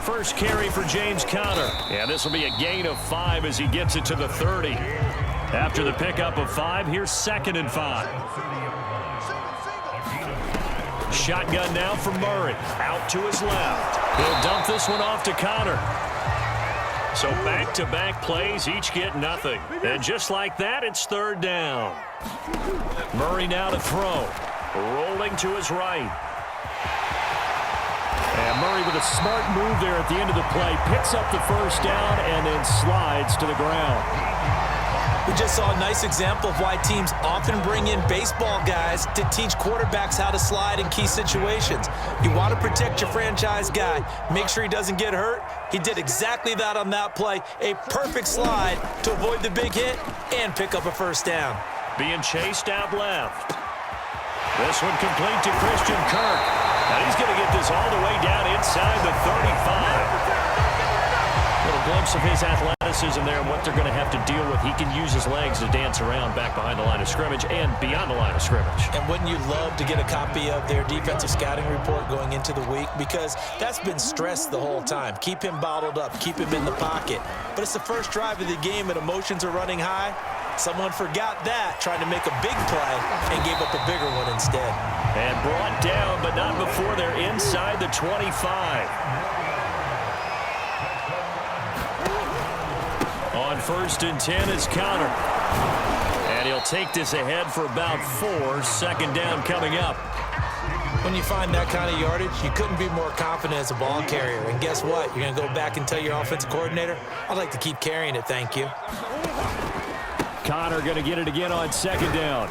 First carry for James Conner. Yeah, this will be a gain of 5 as he gets it to the 30. After the pickup of 5, here's 2nd and 5. Shotgun now for Murray. Out to his left. He'll dump this one off to Conner. So back-to-back plays, each get nothing. And just like that, it's 3rd down. Murray now to throw. Rolling to his right. And Murray with a smart move there at the end of the play. Picks up the first down and then slides to the ground. We just saw a nice example of why teams often bring in baseball guys to teach quarterbacks how to slide in key situations. You want to protect your franchise guy. Make sure he doesn't get hurt. He did exactly that on that play. A perfect slide to avoid the big hit and pick up a first down. Being chased out left. This one complete to Christian Kirk. And he's going to get this all the way down inside the 35. Little glimpse of his athleticism there and what they're going to have to deal with. He can use his legs to dance around back behind the line of scrimmage and beyond the line of scrimmage. And wouldn't you love to get a copy of their defensive scouting report going into the week? Because that's been stressed the whole time. Keep him bottled up. Keep him in the pocket. But it's the first drive of the game and emotions are running high. Someone forgot that, trying to make a big play, and gave up a bigger one instead. And brought down, but not before they're inside the 25. On 1st and 10 is Conner. And he'll take this ahead for about 4. 2nd down coming up. When you find that kind of yardage, you couldn't be more confident as a ball carrier. And guess what? You're going to go back and tell your offensive coordinator, I'd like to keep carrying it, thank you. Conner going to get it again on 2nd down.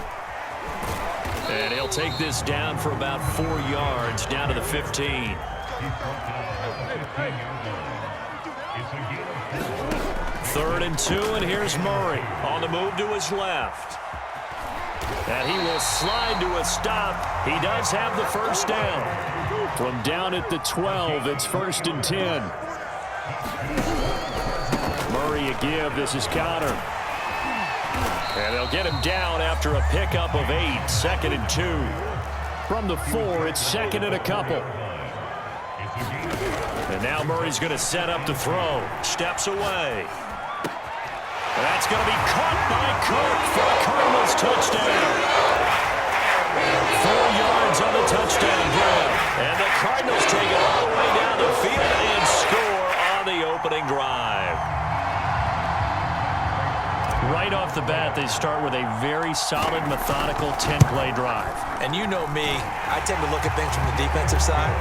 And he'll take this down for about 4 yards, down to the 15. Third and 2, and here's Murray on the move to his left. And he will slide to a stop. He does have the first down. From down at the 12, it's 1st and 10. Murray a give. This is Conner. And they'll get him down after a pickup of 8. 2nd and 2. From the 4, it's 2nd and a couple. And now Murray's going to set up to throw. Steps away. That's going to be caught by Kirk for a Cardinals touchdown. 4 yards on the touchdown grab. And the Cardinals take it all the way down the field and score on the opening drive. Right off the bat, they start with a very solid, methodical 10-play drive. And you know me, I tend to look at things from the defensive side.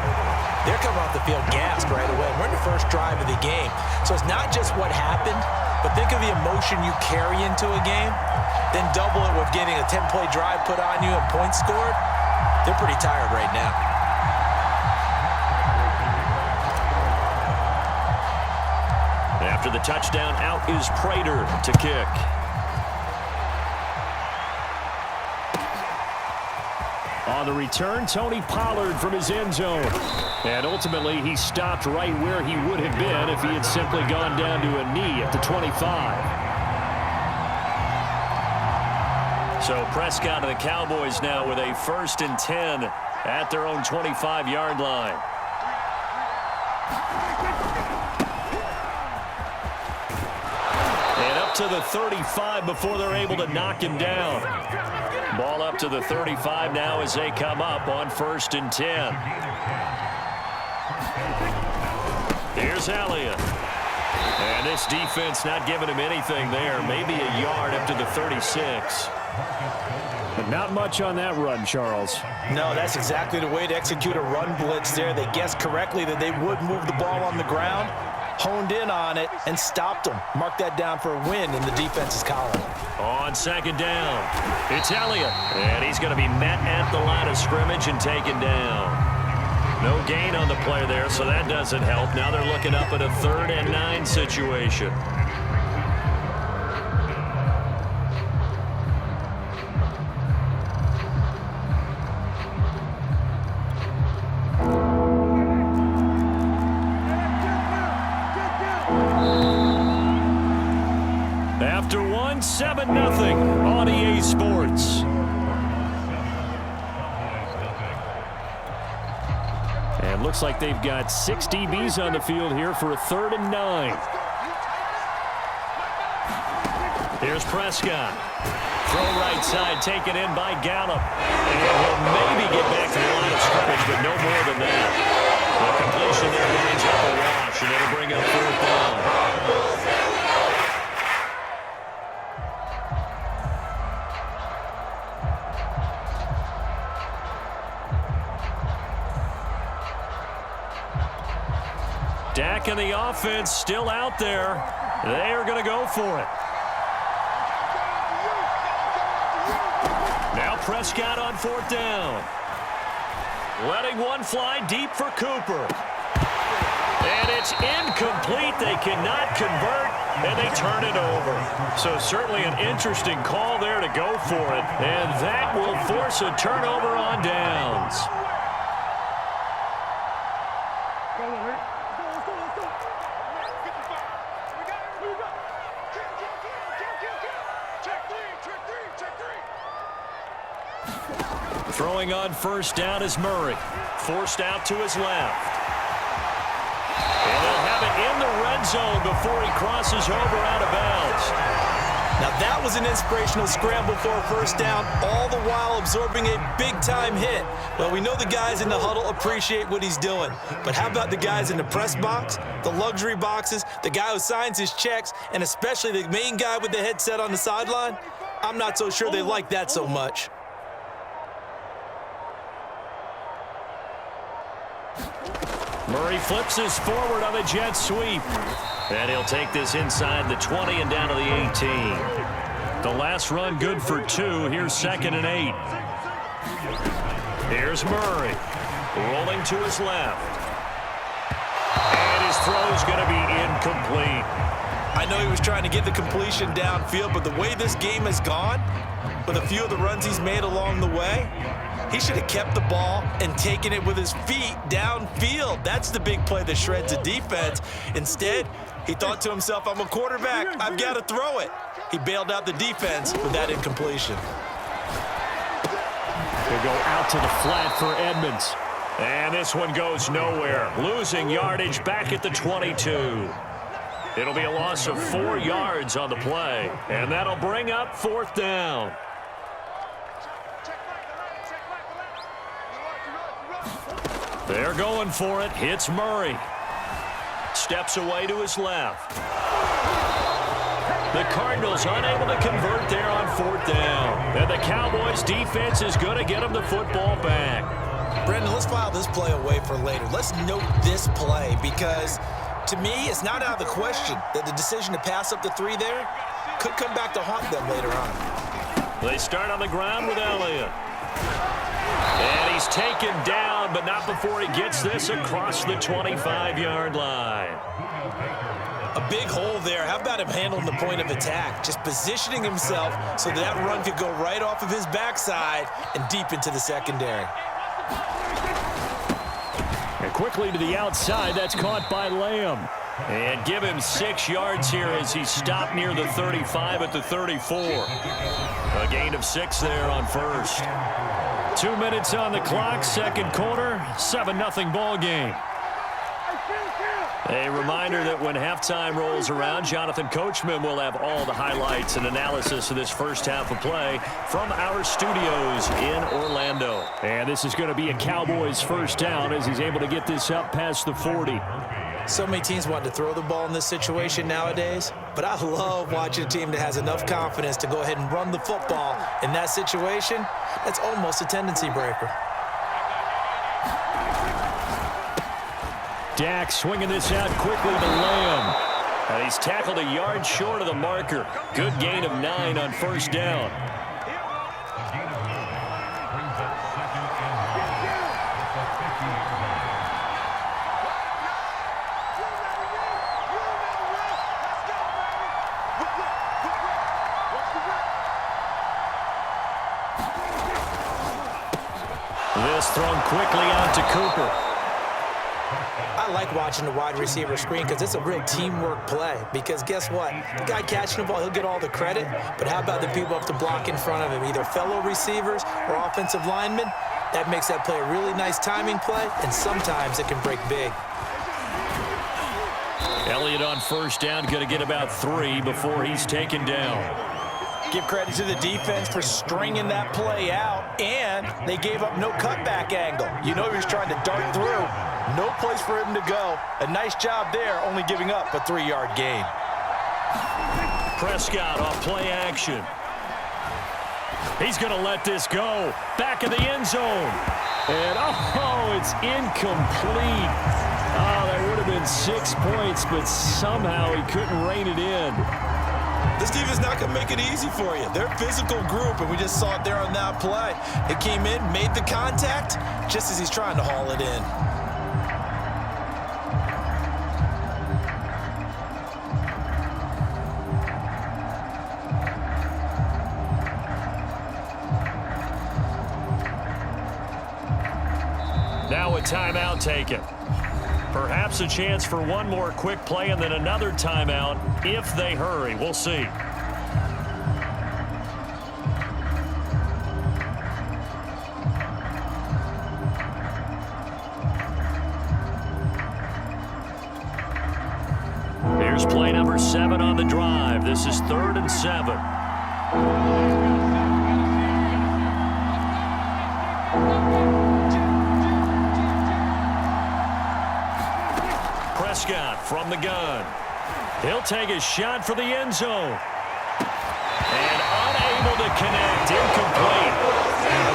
They're coming off the field gassed right away. We're in the first drive of the game. So it's not just what happened, but think of the emotion you carry into a game, then double it with getting a 10-play drive put on you and points scored. They're pretty tired right now. After the touchdown, out is Prater to kick. On the return, Tony Pollard from his end zone. And ultimately, he stopped right where he would have been if he had simply gone down to a knee at the 25. So Prescott and the Cowboys now with a 1st and 10 at their own 25-yard line. And up to the 35 before they're able to knock him down. Ball up to the 35 now as they come up on 1st and 10. Here's Elliott. And this defense not giving him anything there. Maybe a yard up to the 36. But not much on that run, Charles. No, that's exactly the way to execute a run blitz there. They guessed correctly that they would move the ball on the ground, honed in on it, and stopped them. Mark that down for a win in the defense's column. On 2nd down, it's Elliott. And he's going to be met at the line of scrimmage and taken down. No gain on the play there, so that doesn't help. Now they're looking up at a 3rd and 9 situation. After one, 7-0 on EA Sports. And looks like they've got 6 DBs on the field here for a 3rd and 9. Here's Prescott. Throw right side, taken in by Gallup. And he'll maybe get back to the line of scrimmage, but no more than that. The completion there lines up a wash, and it'll bring up 4th down. Dak and the offense still out there. They are going to go for it. Now Prescott on 4th down. Letting one fly deep for Cooper. And it's incomplete. They cannot convert, and they turn it over. So certainly an interesting call there to go for it. And that will force a turnover on downs. Throwing on 1st down is Murray. Forced out to his left. And they'll have it in the red zone before he crosses over out of bounds. Now that was an inspirational scramble for a 1st down, all the while absorbing a big-time hit. Well, we know the guys in the huddle appreciate what he's doing. But how about the guys in the press box, the luxury boxes, the guy who signs his checks, and especially the main guy with the headset on the sideline? I'm not so sure they like that so much. Murray flips this forward on a jet sweep. And he'll take this inside the 20 and down to the 18. The last run good for 2. Here's 2nd and 8. Here's Murray. Rolling to his left. And his throw's going to be incomplete. I know he was trying to get the completion downfield, but the way this game has gone, with a few of the runs he's made along the way, he should have kept the ball and taken it with his feet downfield. That's the big play that shreds a defense. Instead, he thought to himself, I'm a quarterback. I've got to throw it. He bailed out the defense with that incompletion. They go out to the flat for Edmonds. And this one goes nowhere. Losing yardage back at the 22. It'll be a loss of 4 yards on the play. And that'll bring up 4th down. They're going for it. Hits Murray. Steps away to his left. The Cardinals unable to convert there on 4th down. And the Cowboys defense is going to get them the football back. Brendan, let's file this play away for later. Let's note this play because, to me, it's not out of the question that the decision to pass up the 3 there could come back to haunt them later on. They start on the ground with Elliott. And he's taken down, but not before he gets this across the 25-yard line. A big hole there. How about him handling the point of attack? Just positioning himself so that run could go right off of his backside and deep into the secondary. And quickly to the outside. That's caught by Lamb. And give him 6 yards here as he stopped near the 35 at the 34. A gain of 6 there on 1st. 2 minutes on the clock, 2nd quarter, 7-0 ball game. A reminder that when halftime rolls around, Jonathan Coachman will have all the highlights and analysis of this first half of play from our studios in Orlando. And this is going to be a Cowboys 1st down as he's able to get this up past the 40. So many teams want to throw the ball in this situation nowadays, but I love watching a team that has enough confidence to go ahead and run the football. In that situation, that's almost a tendency breaker. Dak swinging this out quickly to Lamb. And he's tackled a yard short of the marker. Good gain of 9 on 1st down. This thrown quickly out to Cooper. I like watching the wide receiver screen because it's a real teamwork play. Because guess what? The guy catching the ball, he'll get all the credit. But how about the people up to block in front of him, either fellow receivers or offensive linemen? That makes that play a really nice timing play, and sometimes it can break big. Elliott on first down, going to get about 3 before he's taken down. Give credit to the defense for stringing that play out, and they gave up no cutback angle. You know he was trying to dart through. No place for him to go. A nice job there, only giving up a 3-yard gain. Prescott off play action. He's going to let this go. Back of the end zone. And, oh, it's incomplete. Oh, that would have been 6 points, but somehow he couldn't rein it in. This defense not going to make it easy for you. They're a physical group, and we just saw it there on that play. It came in, made the contact, just as he's trying to haul it in. Now a timeout taken. Perhaps a chance for one more quick play and then another timeout if they hurry. We'll see. Here's play number 7 on the drive. This is 3rd and 7. Prescott from the gun. He'll take a shot for the end zone. And unable to connect. Incomplete.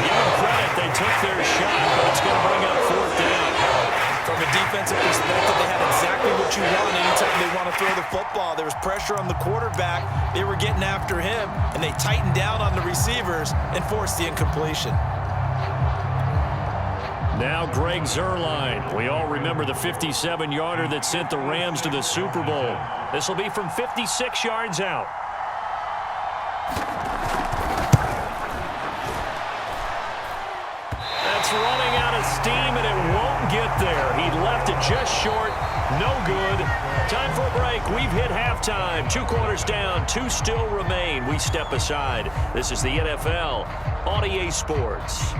Give them credit. They took their shot, but it's going to bring up 4th down. From a defensive perspective, they had exactly what you want anytime they want to throw the football. There was pressure on the quarterback. They were getting after him, and they tightened down on the receivers and forced the incompletion. Now Greg Zuerlein. We all remember the 57-yarder that sent the Rams to the Super Bowl. This will be from 56 yards out. That's running out of steam, and it won't get there. He left it just short. No good. Time for a break. We've hit halftime. 2 quarters down. 2 still remain. We step aside. This is the NFL on EA Sports.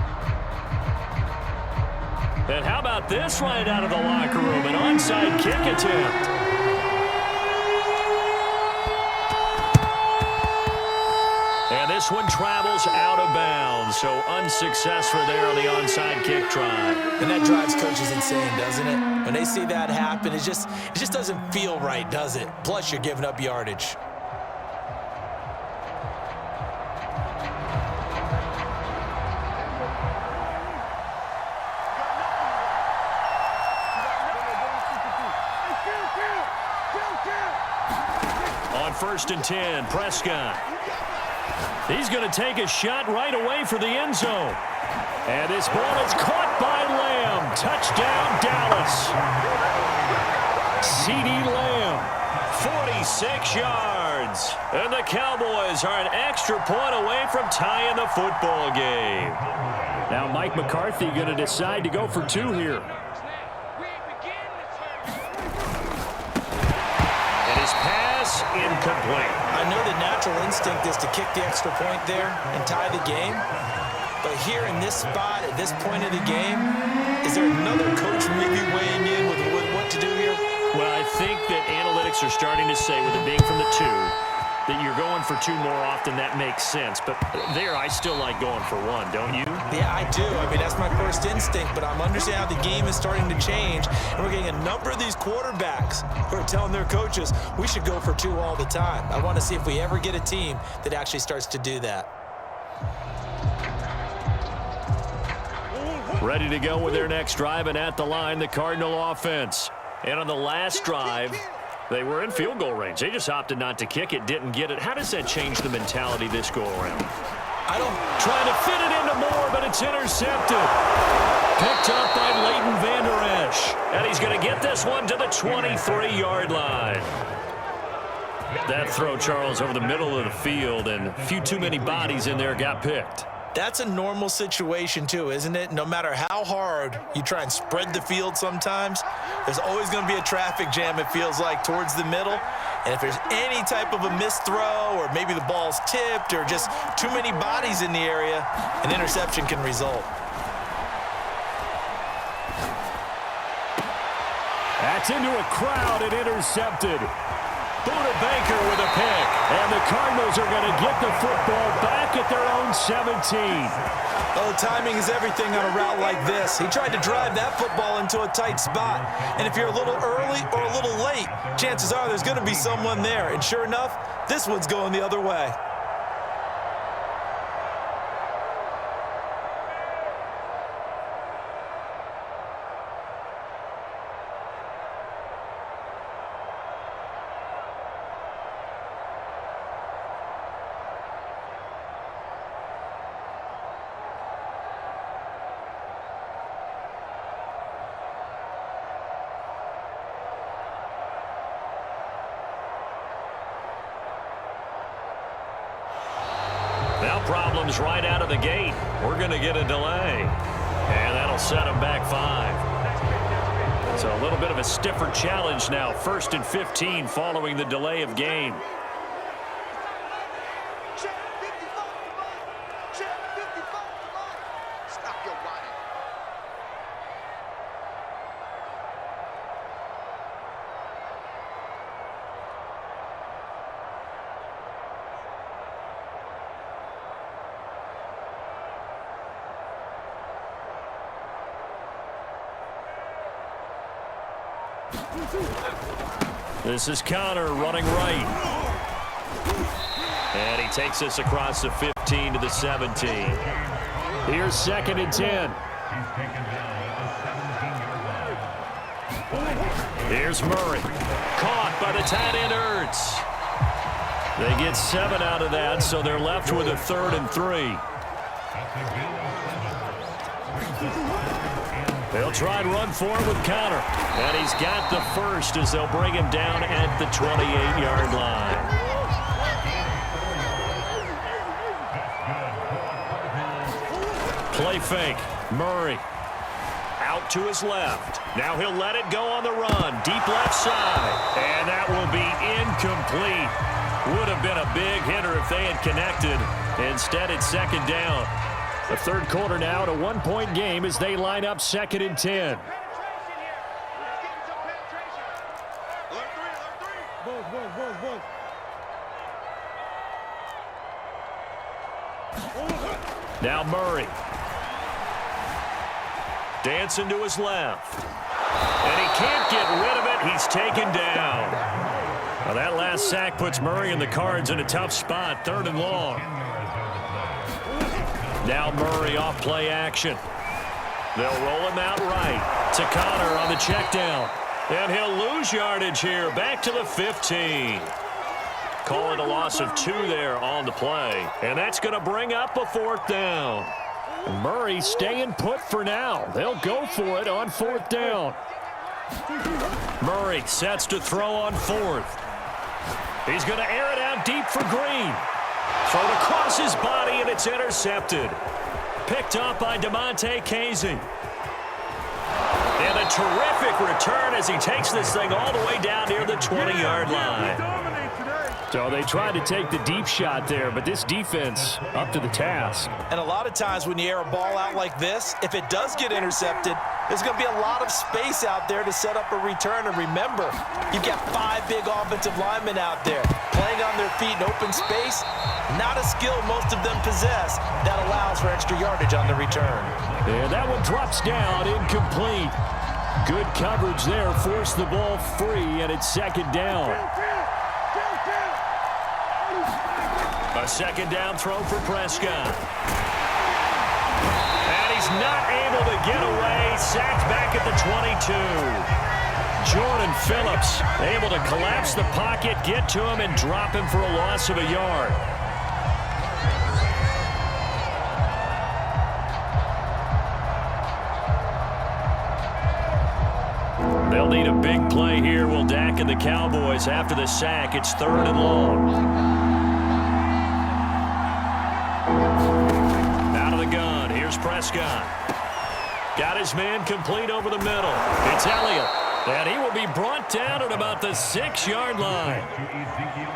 And how about this right out of the locker room? An onside kick attempt. And this one travels out of bounds. So unsuccessful there on the onside kick try. And that drives coaches insane, doesn't it? When they see that happen, it just doesn't feel right, does it? Plus, you're giving up yardage. On 1st and 10, Prescott. He's going to take a shot right away for the end zone. And this ball is caught by Lamb. Touchdown, Dallas. CeeDee Lamb, 46 yards. And the Cowboys are an extra point away from tying the football game. Now Mike McCarthy going to decide to go for 2 here. And his pass incomplete. I know the natural instinct is to kick the extra point there and tie the game. But here in this spot, at this point of the game, is there another coach maybe weighing in with what to do here? Well, I think that analytics are starting to say, with it being from the 2, that you're going for 2 more often. That makes sense. But there, I still like going for 1, don't you? Yeah, I do. I mean, that's my first instinct, but I'm understanding how the game is starting to change. And we're getting a number of these quarterbacks who are telling their coaches, we should go for 2 all the time. I want to see if we ever get a team that actually starts to do that. Ready to go with their next drive, and at the line, the Cardinal offense. And on the last drive, they were in field goal range. They just opted not to kick it, didn't get it. How does that change the mentality this go-around? Trying to fit it into Moore, but it's intercepted. Picked up by Leighton Vander Esch. And he's going to get this one to the 23-yard line. That throw, Charles, over the middle of the field, and a few too many bodies in there got picked. That's a normal situation too, isn't it? No matter how hard you try and spread the field sometimes, there's always going to be a traffic jam, it feels like, towards the middle. And if there's any type of a missed throw, or maybe the ball's tipped, or just too many bodies in the area, an interception can result. That's into a crowd and intercepted. Buda Baker with a pick. And the Cardinals are going to get the football back at their own 17. Oh, timing is everything on a route like this. He tried to drive that football into a tight spot. And if you're a little early or a little late, chances are there's going to be someone there. And sure enough, this one's going the other way. Now problems right out of the gate. We're going to get a delay. And that'll set them back 5. So a little bit of a stiffer challenge now. 1st and 15 following the delay of game. This is Connor running right. And he takes us across the 15 to the 17. Here's 2nd and 10. Here's Murray. Caught by the tight end Ertz. They get 7 out of that, so they're left with a 3rd and 3. They'll try and run for it with Connor. And he's got the first as they'll bring him down at the 28-yard line. Play fake. Murray. Out to his left. Now he'll let it go on the run. Deep left side. And that will be incomplete. Would have been a big hitter if they had connected. Instead, it's 2nd down. The 3rd quarter now at a 1-point game as they line up 2nd and 10. Now Murray. Dancing to his left. And he can't get rid of it. He's taken down. Now that last sack puts Murray and the Cards in a tough spot. 3rd and long. Now Murray off play action. They'll roll him out right to Connor on the check down. And he'll lose yardage here back to the 15. Call it a loss of 2 there on the play. And that's going to bring up a 4th down. Murray staying put for now. They'll go for it on 4th down. Murray sets to throw on 4th. He's going to air it out deep for Green. Thrown across his body, and it's intercepted. Picked up by DeMonte Casey. And a terrific return as he takes this thing all the way down near the 20-yard line. So they tried to take the deep shot there, but this defense up to the task. And a lot of times when you air a ball out like this, if it does get intercepted, there's going to be a lot of space out there to set up a return. And remember, you've got 5 big offensive linemen out there playing on their feet in open space. Not a skill most of them possess that allows for extra yardage on the return. And that one drops down, incomplete. Good coverage there, forced the ball free, and it's 2nd down. A 2nd down throw for Prescott. And he's not able to get away. Sacked back at the 22. Jordan Phillips able to collapse the pocket, get to him, and drop him for a loss of a yard. They'll need a big play here. Will Dak and the Cowboys after the sack. It's 3rd and long. Out of the gun. Here's Prescott. Got his man complete over the middle. It's Elliott. And he will be brought down at about the 6-yard line.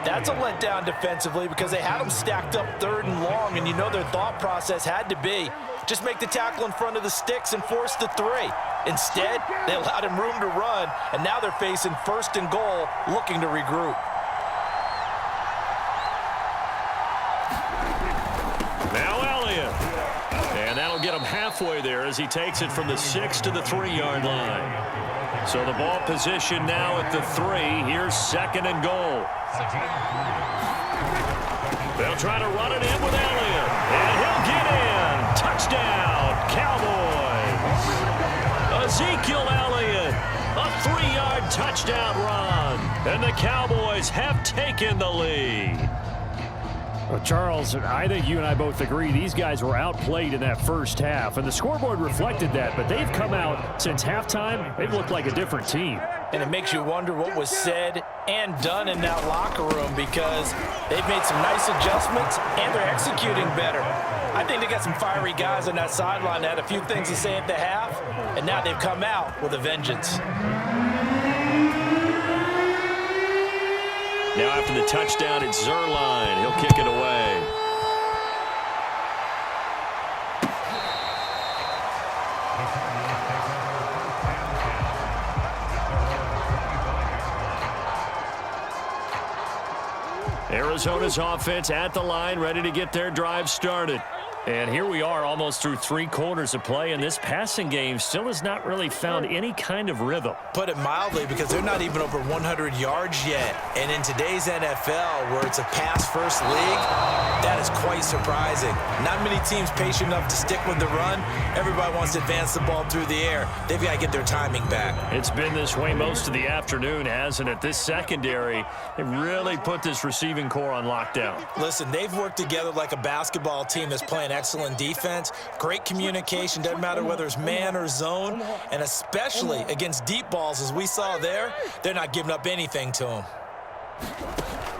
That's a letdown defensively because they had him stacked up 3rd and long, and you know their thought process had to be Just make the tackle in front of the sticks and force the 3. Instead, they allowed him room to run, and now they're facing 1st and goal, looking to regroup. Now Elliott. And that'll get him halfway there as he takes it from the 6 to the 3-yard line. So the ball position now at the 3. Here's 2nd and goal. They'll try to run it in with Elliott. And he'll get in. Touchdown, Cowboys. Ezekiel Elliott, a 3-yard touchdown run. And the Cowboys have taken the lead. Well, Charles, I think you and I both agree these guys were outplayed in that first half, and the scoreboard reflected that, but they've come out since halftime. They've looked like a different team. And it makes you wonder what was said and done in that locker room, because they've made some nice adjustments and they're executing better. I think they got some fiery guys on that sideline that had a few things to say at the half, and now they've come out with a vengeance. Now after the touchdown, it's Zerline. He'll kick it away. Arizona's offense at the line, ready to get their drive started. And here we are almost through 3 quarters of play, and this passing game still has not really found any kind of rhythm. Put it mildly, because they're not even over 100 yards yet. And in today's NFL, where it's a pass-first league, that is quite surprising. Not many teams patient enough to stick with the run. Everybody wants to advance the ball through the air. They've got to get their timing back. It's been this way most of the afternoon, hasn't it? This secondary, they really put this receiving core on lockdown. Listen, they've worked together like a basketball team that's playing excellent defense, great communication, doesn't matter whether it's man or zone, and especially against deep balls, as we saw there, they're not giving up anything to them.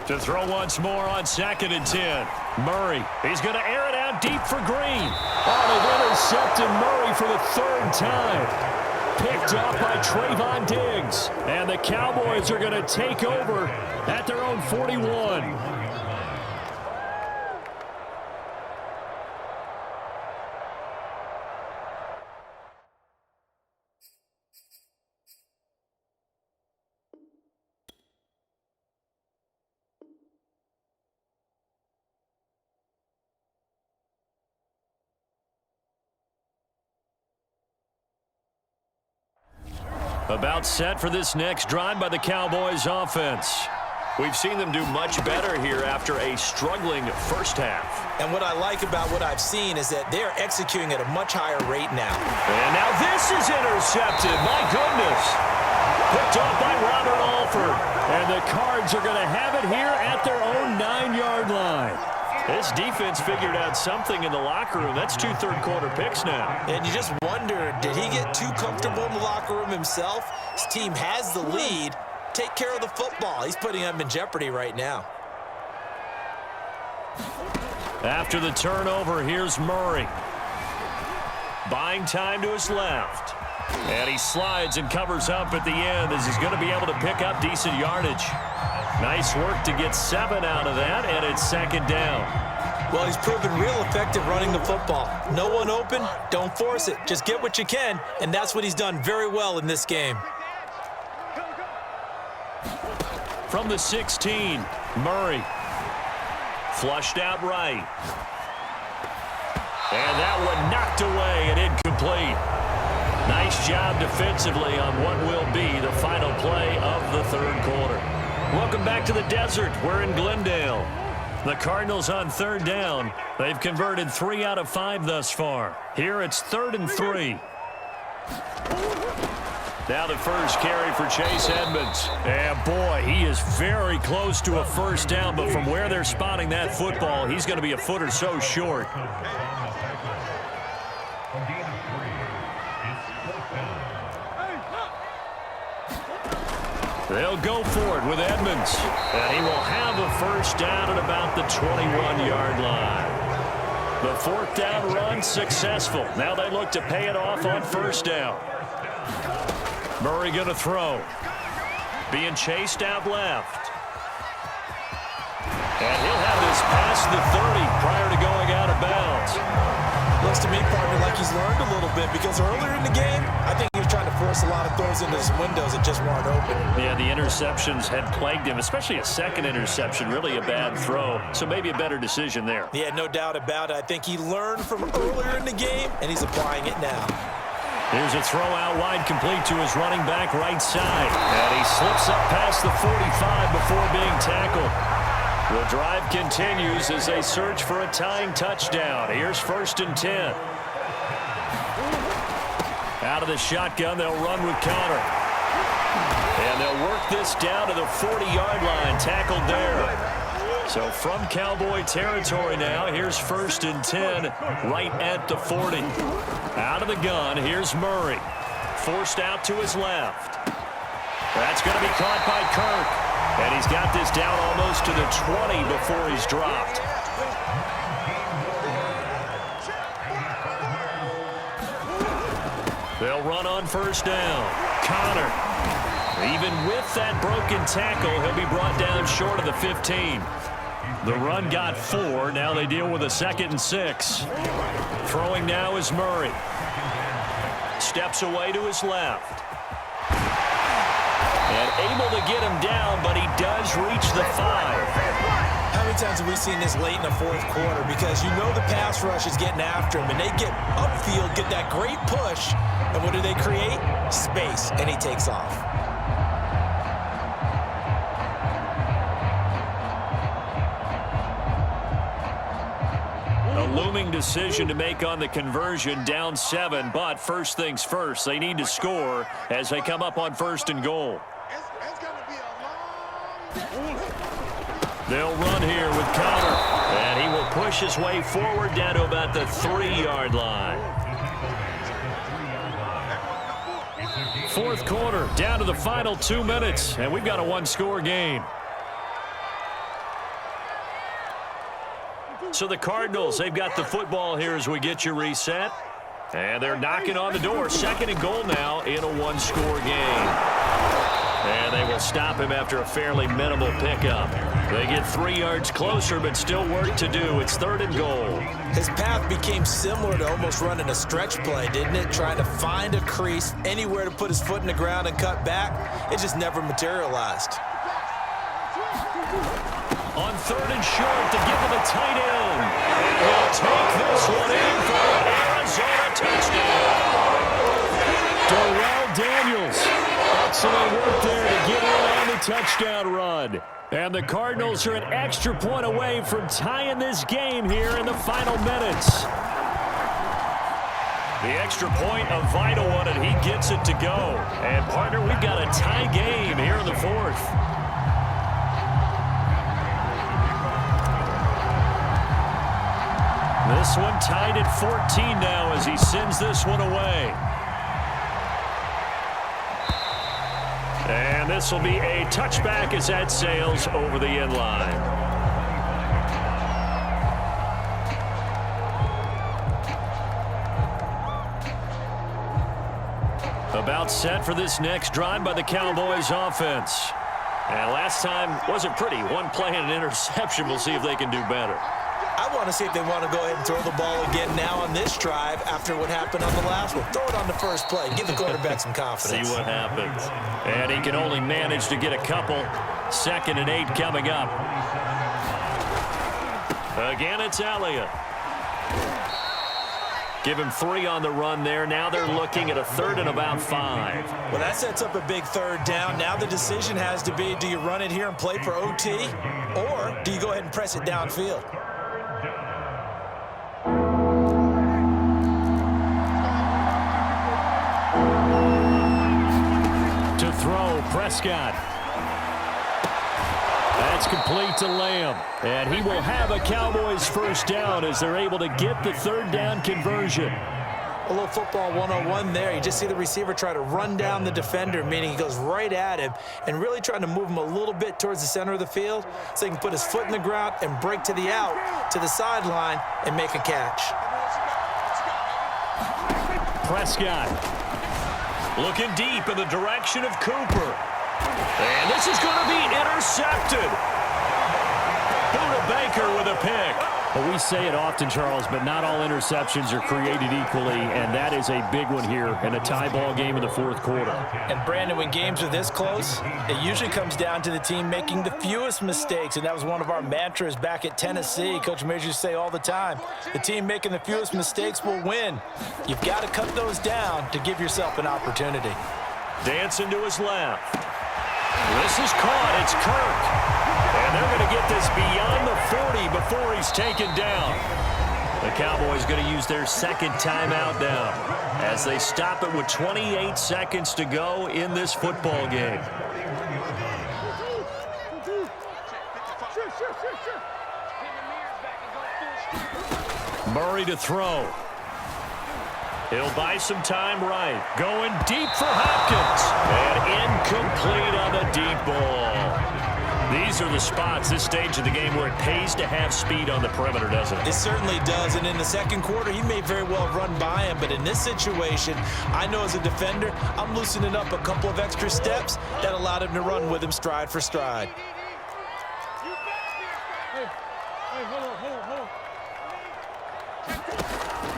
To throw once more on 2nd and 10. Murray, he's going to air it out deep for Green. Oh, they've intercepted Murray for the 3rd time. Picked up by Trayvon Diggs. And the Cowboys are going to take over at their own 41. About set for this next drive by the Cowboys offense. We've seen them do much better here after a struggling first half. And what I like about what I've seen is that they're executing at a much higher rate now. And now this is intercepted. My goodness. Picked up by Robert Alford. And the Cards are going to have it here at their own 9-yard line. This defense figured out something in the locker room. That's 2 third-quarter picks now. And you just wonder, did he get too comfortable in the locker room himself? His team has the lead. Take care of the football. He's putting them in jeopardy right now. After the turnover, here's Murray. Buying time to his left. And he slides and covers up at the end as he's going to be able to pick up decent yardage. Nice work to get 7 out of that, and it's 2nd down. Well, he's proven real effective running the football. No one open, don't force it. Just get what you can, and that's what he's done very well in this game. From the 16, Murray. Flushed out right. And that one knocked away and incomplete. Nice job defensively on what will be the final play of the 3rd quarter. Welcome back to the desert. We're in Glendale. The Cardinals on 3rd down. They've converted 3 out of 5 thus far. Here it's 3rd and 3. Now the first carry for Chase Edmonds. And boy, he is very close to a first down, but from where they're spotting that football, he's going to be a foot or so short. They'll go for it with Edmonds. And he will have a first down at about the 21-yard line. The 4th down run successful. Now they look to pay it off on 1st down. Murray going to throw. Being chased out left. And he'll have this past the 30 prior to going out of bounds. Looks to me, partner, like he's learned a little bit because earlier in the game, I think he was trying to force a lot of throws into his windows that just weren't open. Yeah, the interceptions had plagued him, especially a second interception, really a bad throw. So maybe a better decision there. Yeah, no doubt about it. I think he learned from earlier in the game, and he's applying it now. Here's a throw out wide, complete to his running back right side. And he slips up past the 45 before being tackled. The drive continues as they search for a tying touchdown. Here's 1st and 10. Out of the shotgun, they'll run with Connor. And they'll work this down to the 40-yard line, tackled there. So from Cowboy territory now, here's 1st and 10, right at the 40. Out of the gun, here's Murray. Forced out to his left. That's going to be caught by Kirk. And he's got this down almost to the 20 before he's dropped. They'll run on 1st down. Connor. Even with that broken tackle, he'll be brought down short of the 15. The run got 4. Now they deal with a 2nd and 6. Throwing now is Murray. Steps away to his left. And able to get him down, but he does reach the 5. How many times have we seen this late in the 4th quarter? Because you know the pass rush is getting after him, and they get upfield, get that great push, and what do they create? Space, and he takes off. A looming decision to make on the conversion, down 7, but first things first, they need to score as they come up on 1st and goal. They'll run here with Connor, and he will push his way forward down to about the 3-yard line. 4th quarter, down to the final 2 minutes, and we've got a 1-score game. So the Cardinals, they've got the football here as we get you reset. And they're knocking on the door. 2nd and goal now in a 1-score game. And they will stop him after a fairly minimal pickup. They get 3 yards closer, but still work to do. It's 3rd and goal. His path became similar to almost running a stretch play, didn't it? Trying to find a crease, anywhere to put his foot in the ground and cut back. It just never materialized. On 3rd and short to give him a tight end. He'll take this one in for an Arizona touchdown. Darrell Daniels. Excellent work there to get in on the touchdown run. And the Cardinals are an extra point away from tying this game here in the final minutes. The extra point, a vital one, and he gets it to go. And, partner, we've got a tie game here in the 4th. This one tied at 14 now as he sends this one away. And this will be a touchback as that sails over the end line. About set for this next drive by the Cowboys offense. And last time wasn't pretty. One play and an interception. We'll see if they can do better. I want to see if they want to go ahead and throw the ball again now on this drive after what happened on the last one. Throw it on the first play. Give the quarterback some confidence. See what happens. And he can only manage to get a couple. 2nd and 8 coming up. Again, it's Elliott. Give him 3 on the run there. Now they're looking at a 3rd and about 5. Well, that sets up a big 3rd down. Now the decision has to be, do you run it here and play for OT, or do you go ahead and press it downfield? To throw, Prescott. That's complete to Lamb. And he will have a Cowboys 1st down as they're able to get the 3rd down conversion. A little football 101 there. You just see the receiver try to run down the defender, meaning he goes right at him and really trying to move him a little bit towards the center of the field so he can put his foot in the ground and break to the out, to the sideline, and make a catch. Prescott looking deep in the direction of Cooper. And this is going to be intercepted. Buda Baker with a pick. Well, we say it often, Charles, but not all interceptions are created equally, and that is a big one here in a tie ball game in the fourth quarter. And, Brandon, when games are this close, it usually comes down to the team making the fewest mistakes, and that was one of our mantras back at Tennessee. Coach Major used to say all the time, the team making the fewest mistakes will win. You've got to cut those down to give yourself an opportunity. Dancing to his left. This is caught. It's Kirk. And they're going to get this beyond the 40 before he's taken down. The Cowboys going to use their second timeout now as they stop it with 28 seconds to go in this football game. Murray to throw. He'll buy some time right. Going deep for Hopkins. And incomplete on the deep ball. These are the spots, this stage of the game, where it pays to have speed on the perimeter, doesn't it? It certainly does, and in the second quarter, he may very well run by him, but in this situation, I know as a defender, I'm loosening up a couple of extra steps that allowed him to run with him stride for stride.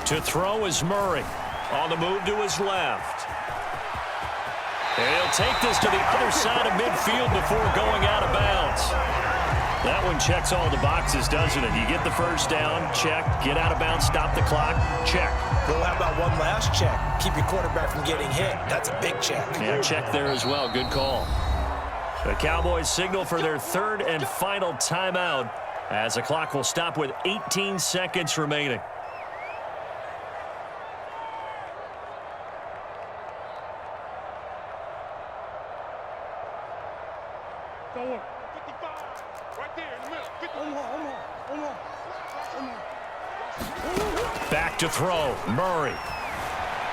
To throw is Murray. On the move to his left. And he'll take this to the other side of midfield before going out of bounds. That one checks all the boxes, doesn't it? You get the first down, check. Get out of bounds, stop the clock, check. Well, how about one last check? Keep your quarterback from getting hit. That's a big check. Yeah, check there as well. Good call. The Cowboys signal for their third and final timeout as the clock will stop with 18 seconds remaining. Back to throw. Murray.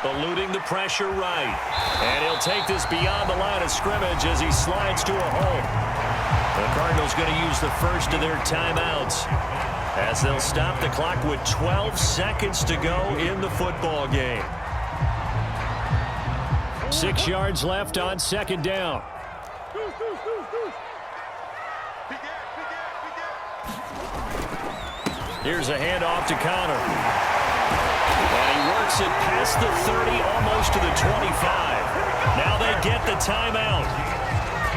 Eluding the pressure right. And he'll take this beyond the line of scrimmage as he slides to a hole. The Cardinals going to use the first of their timeouts as they'll stop the clock with 12 seconds to go in the football game. 6 yards left on second down. Here's a handoff to Connor. And he works it past the 30, almost to the 25. Now they get the timeout.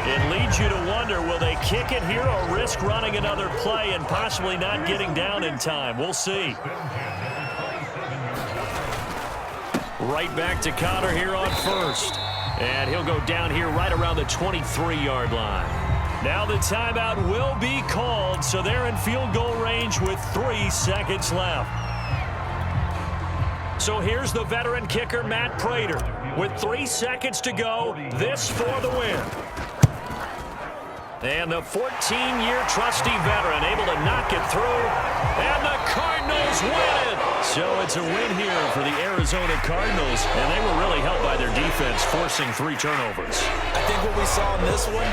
It leads you to wonder, will they kick it here or risk running another play and possibly not getting down in time? We'll see. Right back to Connor here on first. And he'll go down here right around the 23-yard line. Now the timeout will be called, so they're in field goal range with 3 seconds left. So here's the veteran kicker, Matt Prater. With 3 seconds to go, this for the win. And the 14-year trusty veteran able to knock it through, and the Cardinals win it. So it's a win here for the Arizona Cardinals, and they were really helped by their defense, forcing 3 turnovers. I think what we saw in this one,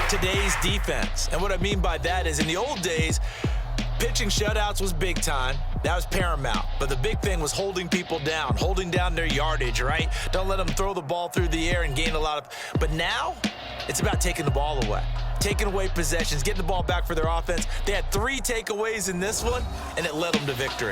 today's defense. And what I mean by that is in the old days, pitching shutouts was big time. That was paramount. But the big thing was holding people down, holding down their yardage, right? Don't let them throw the ball through the air and gain a lot of... But now, it's about taking the ball away. Taking away possessions, getting the ball back for their offense. They had 3 takeaways in this one, and it led them to victory.